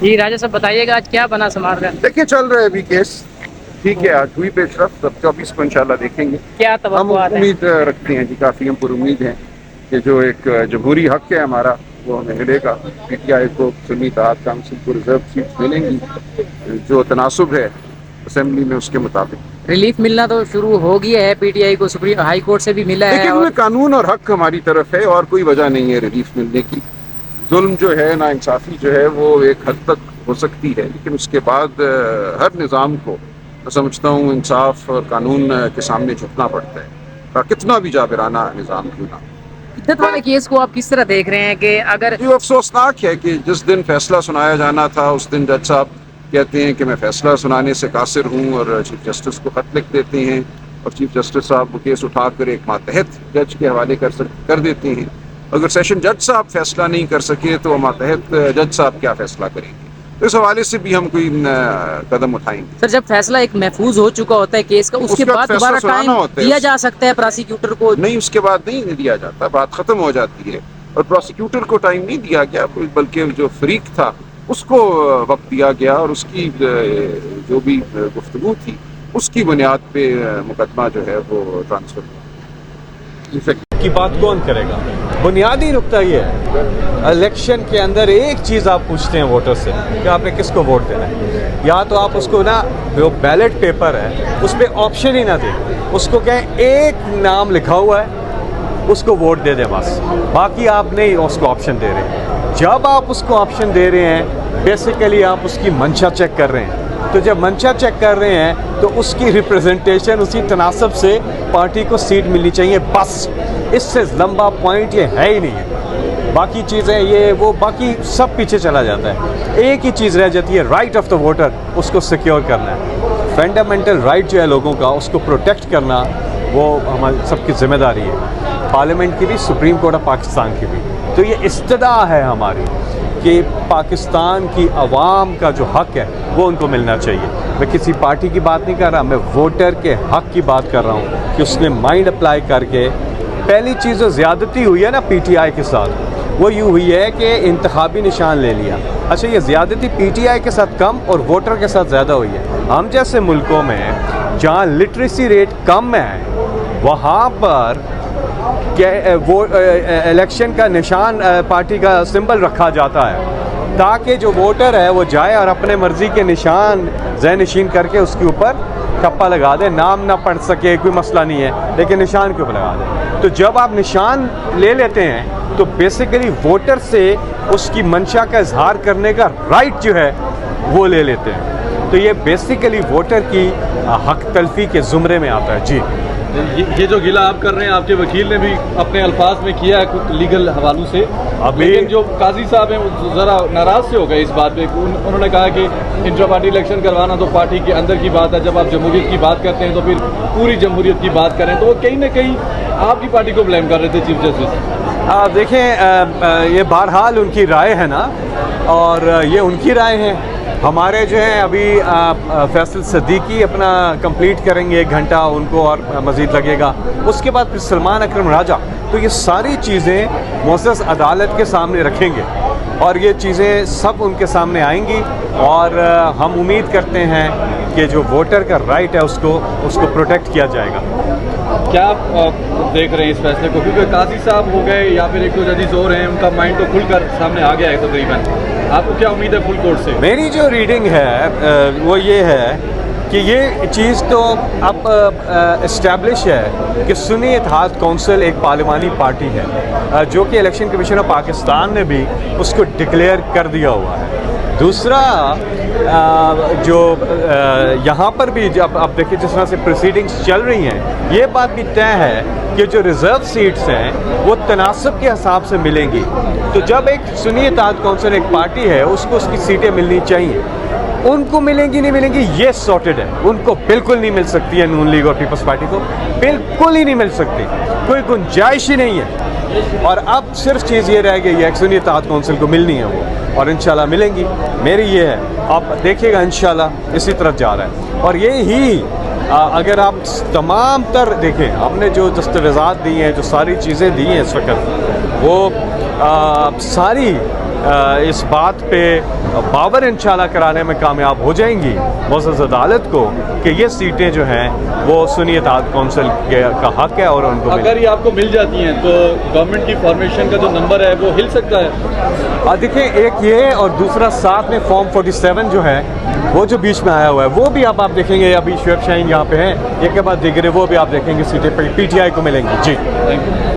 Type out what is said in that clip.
जी राजा साहब बताइएगा आज क्या बना समार का। देखिए चल रहा है अभी केस, ठीक है। आज हुई पेशरफ, अब 24 को इंशाल्लाह देखेंगे। क्या हम तवक्कुआत है। उम्मीद रखते हैं जी, काफ़ी हम पर उम्मीद हैं कि जो एक जमहूरी हक है हमारा वो हमें मिलेगा। पीटीआई को सुन्नी इत्तेहाद काउंसिल को रिजर्व सीट्स मिलेंगी, जो तनासुब है असेंबली में उसके मुताबिक। रिलीफ मिलना तो शुरू हो गया है, पीटीआई को सुप्रीम हाई कोर्ट से भी मिला है देखिए और कानून और हक हमारी तरफ है और कोई वजह नहीं है रिलीफ मिलने की। जुल्म जो है, नाइंसाफ़ी जो है, वो एक हद तक हो सकती है, लेकिन उसके बाद हर निज़ाम को मैं समझता हूँ इंसाफ और कानून के सामने झुकना पड़ता है, कितना भी जाबिराना निज़ाम क्यों ना। इद्दत वाले केस को आप किस तरह देख रहे हैं कि अगर ये अफसोसनाक है कि जिस दिन फैसला सुनाया जाना था उस दिन जज साहब कहते हैं कि मैं फैसला सुनाने से कासिर हूँ और चीफ जस्टिस को खत लिख देते हैं और चीफ जस्टिस साहब वो केस उठाकर एक मातहत जज के हवाले कर देते हैं। अगर सेशन जज साहब फैसला नहीं कर सके तो मातहत जज साहब क्या फैसला करेंगे? तो इस हवाले से भी हम कोई कदम उठाएंगे। सर जब फैसला एक महफूज हो चुका होता है केस का, उसके उसका बाद फैसला दोबारा सुनाना टाइम होता है। दिया जा सकता है प्रोसिक्यूटर को। नहीं, उसके बाद नहीं दिया जाता, बात खत्म हो जाती है। और प्रोसिक्यूटर को टाइम नहीं दिया गया, बल्कि जो फरीक था उसको वक्त दिया गया और उसकी जो भी गुफ्तगू थी उसकी बुनियाद पे मुकदमा जो है वो ट्रांसफर हुआ। की बात कौन करेगा? बुनियादी नुकता ये है, इलेक्शन के अंदर एक चीज़ आप पूछते हैं वोटर से कि आपने किसको वोट देना है। या तो आप उसको ना, जो बैलेट पेपर है उस पर ऑप्शन ही ना दें, उसको कहें एक नाम लिखा हुआ है उसको वोट दे दें बस, बाकी आप नहीं उसको ऑप्शन दे रहे हैं। जब आप उसको ऑप्शन दे रहे हैं बेसिकली आप उसकी मंशा चेक कर रहे हैं। तो जब मंशा चेक कर रहे हैं तो उसकी रिप्रेजेंटेशन उसी तनासब से पार्टी को सीट मिलनी चाहिए बस। इससे लंबा पॉइंट ये है ही नहीं है। बाकी चीज़ें ये वो बाकी सब पीछे चला जाता है। एक ही चीज़ रह जाती है, राइट ऑफ द वोटर, उसको सिक्योर करना है। फंडामेंटल राइट जो है लोगों का उसको प्रोटेक्ट करना वो हमारी सबकी जिम्मेदारी है, पार्लियामेंट की भी, सुप्रीम कोर्ट ऑफ पाकिस्तान की भी। तो ये इस्तदा है हमारी कि पाकिस्तान की आवाम का जो हक है वो उनको मिलना चाहिए। मैं किसी पार्टी की बात नहीं कर रहा, मैं वोटर के हक की बात कर रहा हूँ कि उसने माइंड अप्लाई करके। पहली चीज़ जो ज़्यादती हुई है ना पीटीआई के साथ, वो यूँ हुई है कि इंतखाबी निशान ले लिया। अच्छा, ये ज़्यादती पीटीआई के साथ कम और वोटर के साथ ज़्यादा हुई है। हम जैसे मुल्कों में जहाँ लिटरेसी रेट कम है वहाँ पर क्या वो इलेक्शन का निशान पार्टी का सिंबल रखा जाता है ताकि जो वोटर है वो जाए और अपने मर्ज़ी के निशान ज़हनशीन करके उसके ऊपर ठप्पा लगा दे। नाम ना पढ़ सके कोई मसला नहीं है, लेकिन निशान के ऊपर लगा दे। तो जब आप निशान ले लेते हैं तो बेसिकली वोटर से उसकी मंशा का इजहार करने का राइट जो है वो ले लेते हैं। तो ये बेसिकली वोटर की हक तलफी के ज़ुमरे में आता है। जी, ये जो गिला आप कर रहे हैं, आपके वकील ने भी अपने अल्फाज में किया है कुछ लीगल हवालों से, लेकिन जो काजी साहब हैं वो ज़रा नाराज़ से हो गए इस बात पे। उन्होंने कहा कि इंट्रा पार्टी इलेक्शन करवाना तो पार्टी के अंदर की बात है, जब आप जमहूरियत की बात करते हैं तो फिर पूरी जमहूरियत की बात करें। तो वो कहीं ना कहीं आपकी पार्टी को ब्लेम कर रहे थे चीफ जस्टिस। देखें ये बहरहाल उनकी राय है ना, और ये उनकी राय है। हमारे जो है अभी फैसल सदीकी अपना कंप्लीट करेंगे 1 घंटा, उनको और मज़ीद लगेगा। उसके बाद फिर सलमान अकरम राजा। तो ये सारी चीज़ें मुअज़्ज़ज़ अदालत के सामने रखेंगे और ये चीज़ें सब उनके सामने आएंगी और हम उम्मीद करते हैं कि जो वोटर का राइट है उसको प्रोटेक्ट किया जाएगा। क्या आप देख रहे हैं इस फैसले को, क्योंकि काजी साहब हो गए या फिर एक दो जजेस और हैं, उनका माइंड तो खुलकर सामने आ गया है तकरीबन। आपको क्या उम्मीद है फुल कोर्ट से? मेरी जो रीडिंग है वो ये है कि ये चीज़ तो अब इस्टेब्लिश है कि सुन्नी इत्तेहाद कौंसिल एक पार्लिमानी पार्टी है जो कि इलेक्शन कमीशन ऑफ पाकिस्तान ने भी उसको डिक्लेयर कर दिया हुआ है। दूसरा जो यहाँ पर भी जब आप देखिए जिस तरह से प्रोसीडिंग्स चल रही हैं, ये बात भी तय है कि जो रिज़र्व सीट्स हैं वो तनासब के हिसाब से मिलेंगी। तो जब एक सुन्नी इत्तेहाद कौंसिल एक पार्टी है उसको उसकी सीटें मिलनी चाहिए। उनको मिलेंगी नहीं मिलेंगी ये सॉर्टेड है, उनको बिल्कुल नहीं मिल सकती है। नून लीग और पीपल्स पार्टी को बिल्कुल ही नहीं मिल सकती, कोई गुंजाइश ही नहीं है। और अब सिर्फ चीज़ ये रह गई है सुन्नी इत्तेहाद कौंसिल को मिलनी है वो, और इंशाल्लाह मिलेंगी। मेरी ये है, आप देखिएगा इंशाल्लाह इसी तरफ जा रहा है। और ये ही अगर आप तमाम तर देखें, हमने जो दस्तावेज़ात दी हैं, जो सारी चीज़ें दी हैं इस वक्त, वो सारी इस बात पे बावर इंशाल्लाह कराने में कामयाब हो जाएंगी मुअज़्ज़ज़ अदालत को कि ये सीटें जो हैं वो सुन्नी इत्तेहाद कौंसिल का हक है और उनको अगर ये आपको मिल जाती हैं तो गवर्नमेंट की फॉर्मेशन का जो नंबर है वो हिल सकता है। देखिए, एक ये और दूसरा साथ में फॉर्म 47 जो है वो जो बीच में आया हुआ है वो भी आप देखेंगे। अभी शुएब शाहीन यहाँ पे हैं, एक के बाद दिख रहे, वो भी आप देखेंगे सीटें PTI को मिलेंगी। जी, थैंक यू।